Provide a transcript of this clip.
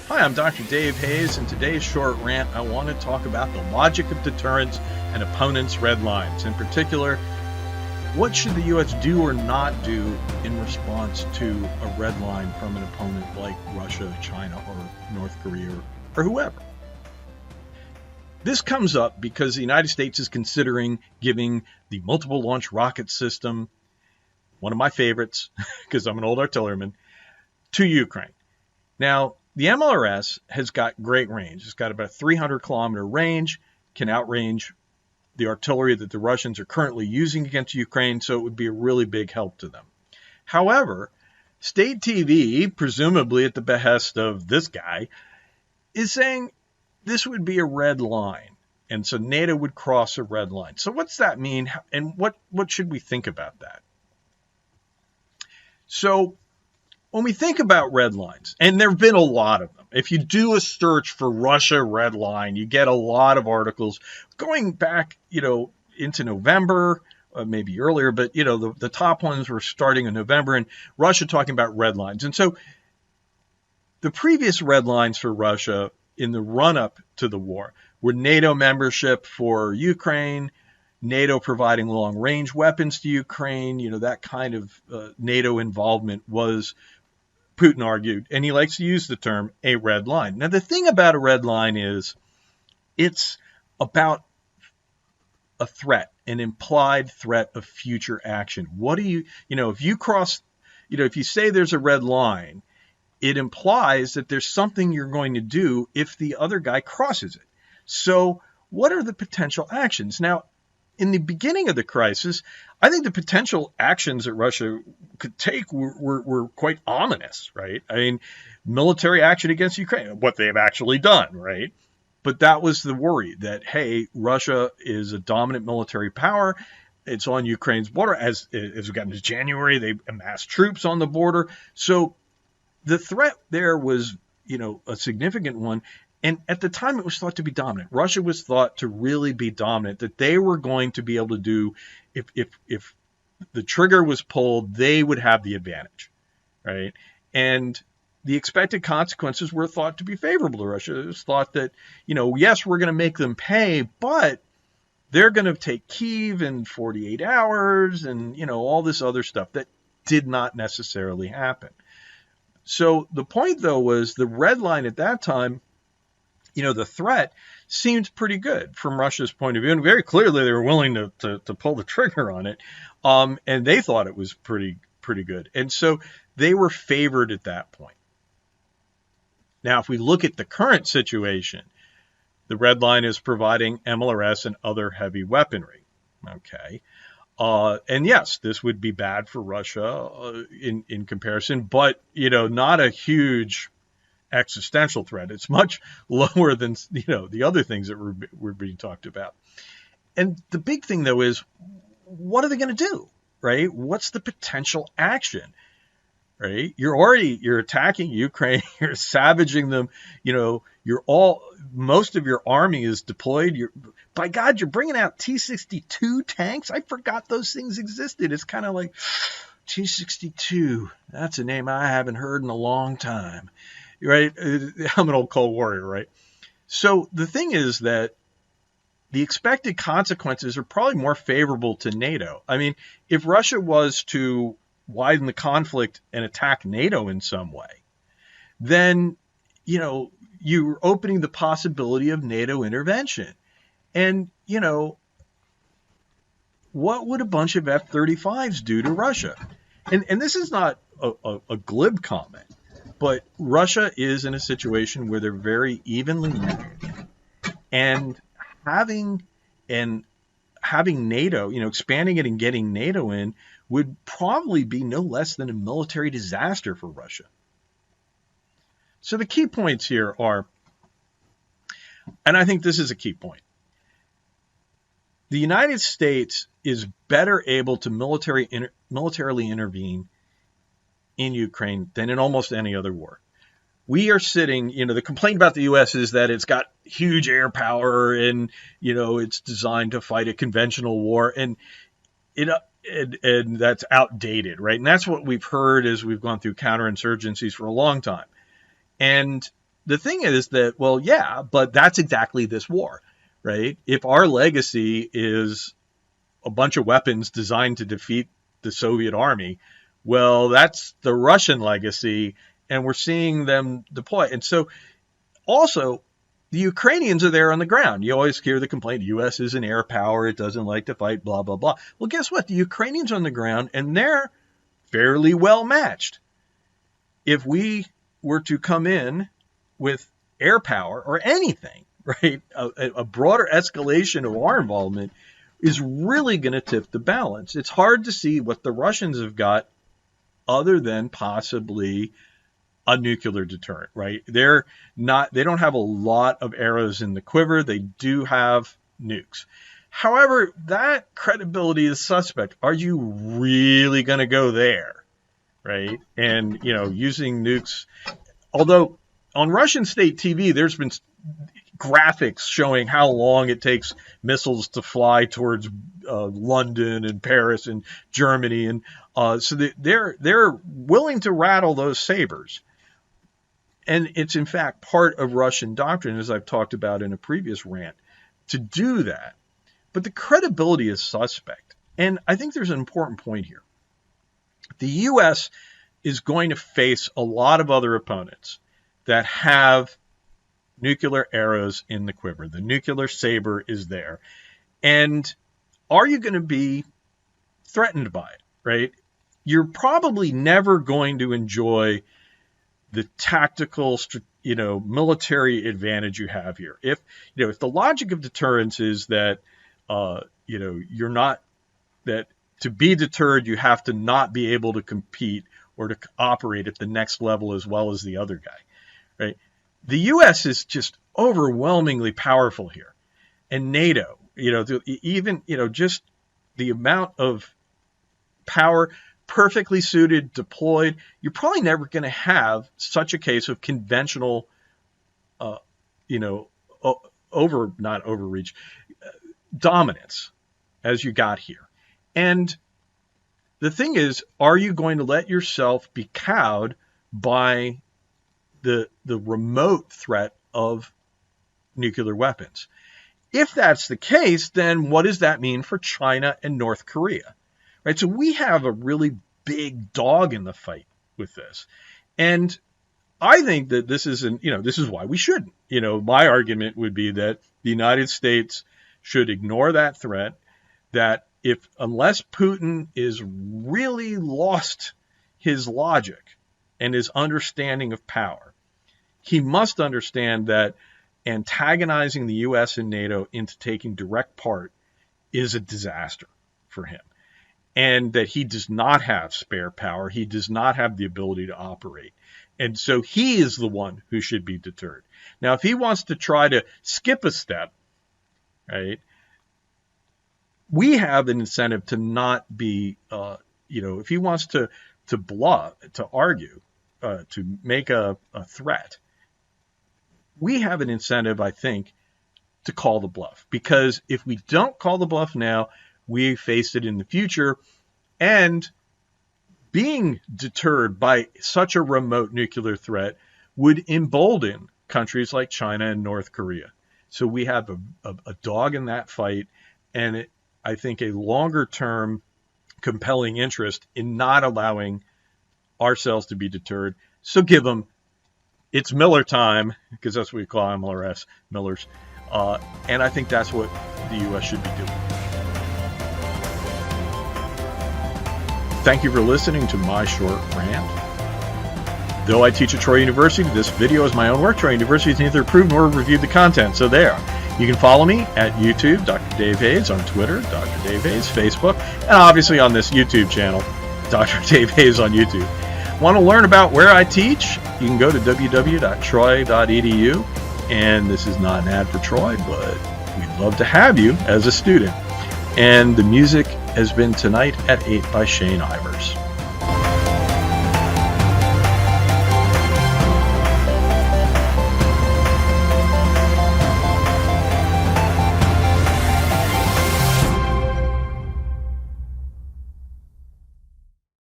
Hi, I'm Dr. Dave Hayes. In today's short rant, I want to talk about the logic of deterrence and opponents' red lines. In particular, what should the U.S. do or not do in response to a red line from an opponent like Russia, China, or North Korea, or whoever? This comes up because the United States is considering giving the multiple launch rocket system, one of my favorites, because I'm an old artilleryman, to Ukraine. Now, the MLRS has got great range. It's got about a 300-kilometer range, can outrange the artillery that the Russians are currently using against Ukraine, so it would be a really big help to them. However, state TV, presumably at the behest of this guy, is saying this would be a red line, and so NATO would cross a red line. So what's that mean, and what should we think about that? So when we think about red lines, and there have been a lot of them, if you do a search for Russia red line, you get a lot of articles going back, into November, maybe earlier, but, the top ones were starting in November, and Russia talking about red lines. And so the previous red lines for Russia in the run-up to the war were NATO membership for Ukraine, NATO providing long-range weapons to Ukraine, that kind of NATO involvement was, Putin argued, and he likes to use the term, a red line. Now, the thing about a red line is it's about a threat, an implied threat of future action. What do you, if you cross, if you say there's a red line, it implies that there's something you're going to do if the other guy crosses it. So what are the potential actions? Now, in the beginning of the crisis, I think the potential actions that Russia could take were quite ominous, right? I mean, military action against Ukraine, what they have actually done, right? But that was the worry that, hey, Russia is a dominant military power. It's on Ukraine's border. As we got into January, they amassed troops on the border. So the threat there was, a significant one. And at the time, it was thought to be dominant. Russia was thought to really be dominant, that they were going to be able to do, if the trigger was pulled, they would have the advantage, right? And the expected consequences were thought to be favorable to Russia. It was thought that, yes, we're going to make them pay, but they're going to take Kyiv in 48 hours and, all this other stuff that did not necessarily happen. So the point, though, was the red line at that time, the threat seemed pretty good from Russia's point of view. And very clearly they were willing to pull the trigger on it. And they thought it was pretty good. And so they were favored at that point. Now, if we look at the current situation, the red line is providing MLRS and other heavy weaponry. Okay. And yes, this would be bad for Russia in comparison, but, not a huge existential threat. It's much lower than, the other things that were being talked about. And the big thing, though, is what are they going to do, right? What's the potential action, right? You're attacking Ukraine, you're savaging them, most of your army is deployed. By God, you're bringing out T-62 tanks. I forgot those things existed. It's kind of like T-62. That's a name I haven't heard in a long time. Right? I'm an old Cold Warrior, right? So the thing is that the expected consequences are probably more favorable to NATO. I mean, if Russia was to widen the conflict and attack NATO in some way, then, you're opening the possibility of NATO intervention. And, what would a bunch of F-35s do to Russia? And this is not a glib comment. But Russia is in a situation where they're very evenly matched, and having NATO, expanding it and getting NATO in would probably be no less than a military disaster for Russia. So the key points here are, and I think this is a key point, the United States is better able to militarily intervene in Ukraine than in almost any other war. We are sitting, the complaint about the U.S. is that it's got huge air power and, it's designed to fight a conventional war, and that's outdated, right? And that's what we've heard as we've gone through counterinsurgencies for a long time. And the thing is that, well, yeah, but that's exactly this war, right? If our legacy is a bunch of weapons designed to defeat the Soviet army, well, that's the Russian legacy, and we're seeing them deploy. And so also, the Ukrainians are there on the ground. You always hear the complaint, the U.S. is an air power, it doesn't like to fight, blah, blah, blah. Well, guess what? The Ukrainians are on the ground, and they're fairly well matched. If we were to come in with air power or anything, right, a broader escalation of our involvement is really going to tip the balance. It's hard to see what the Russians have got other than possibly a nuclear deterrent, right? They don't have a lot of arrows in the quiver. They do have nukes. However, that credibility is suspect. Are you really going to go there, right? And, using nukes, although on Russian state TV, there's been graphics showing how long it takes missiles to fly towards London and Paris and Germany, and so they're willing to rattle those sabers. And it's in fact part of Russian doctrine, as I've talked about in a previous rant, to do that. But the credibility is suspect. And I think there's an important point here. The U.S. is going to face a lot of other opponents that have nuclear arrows in the quiver. The nuclear saber is there. And are you going to be threatened by it, right? You're probably never going to enjoy the tactical, military advantage you have here. If the logic of deterrence is that, you're not, that to be deterred, you have to not be able to compete or to operate at the next level as well as the other guy, right? The U.S. is just overwhelmingly powerful here. And NATO, even, just the amount of power perfectly suited, deployed, you're probably never going to have such a case of conventional, not overreach, dominance as you got here. And the thing is, are you going to let yourself be cowed by the remote threat of nuclear weapons? If that's the case, then what does that mean for China and North Korea? Right? So we have a really big dog in the fight with this. And I think that this is why we shouldn't. My argument would be that the United States should ignore that threat, that unless Putin is really lost his logic and his understanding of power, he must understand that antagonizing the U.S. and NATO into taking direct part is a disaster for him. And that he does not have spare power. He does not have the ability to operate. And so he is the one who should be deterred. Now, if he wants to try to skip a step, right, we have an incentive to not be, if he wants to bluff, to argue, to make a threat, we have an incentive, I think, to call the bluff. Because if we don't call the bluff now, we face it in the future, and being deterred by such a remote nuclear threat would embolden countries like China and North Korea. So we have a dog in that fight, and I think a longer-term compelling interest in not allowing ourselves to be deterred. So give them, it's Miller time, because that's what we call MLRS, Millers, and I think that's what the U.S. should be doing. Thank you for listening to my short rant. Though I teach at Troy University, this video is my own work. Troy University has neither approved nor reviewed the content, so there. You can follow me at YouTube, Dr. Dave Hayes, on Twitter, Dr. Dave Hayes, Facebook, and obviously on this YouTube channel, Dr. Dave Hayes on YouTube. Want to learn about where I teach? You can go to www.troy.edu, and this is not an ad for Troy, but we'd love to have you as a student. And the music has been Tonight at 8 by Shane Ivers.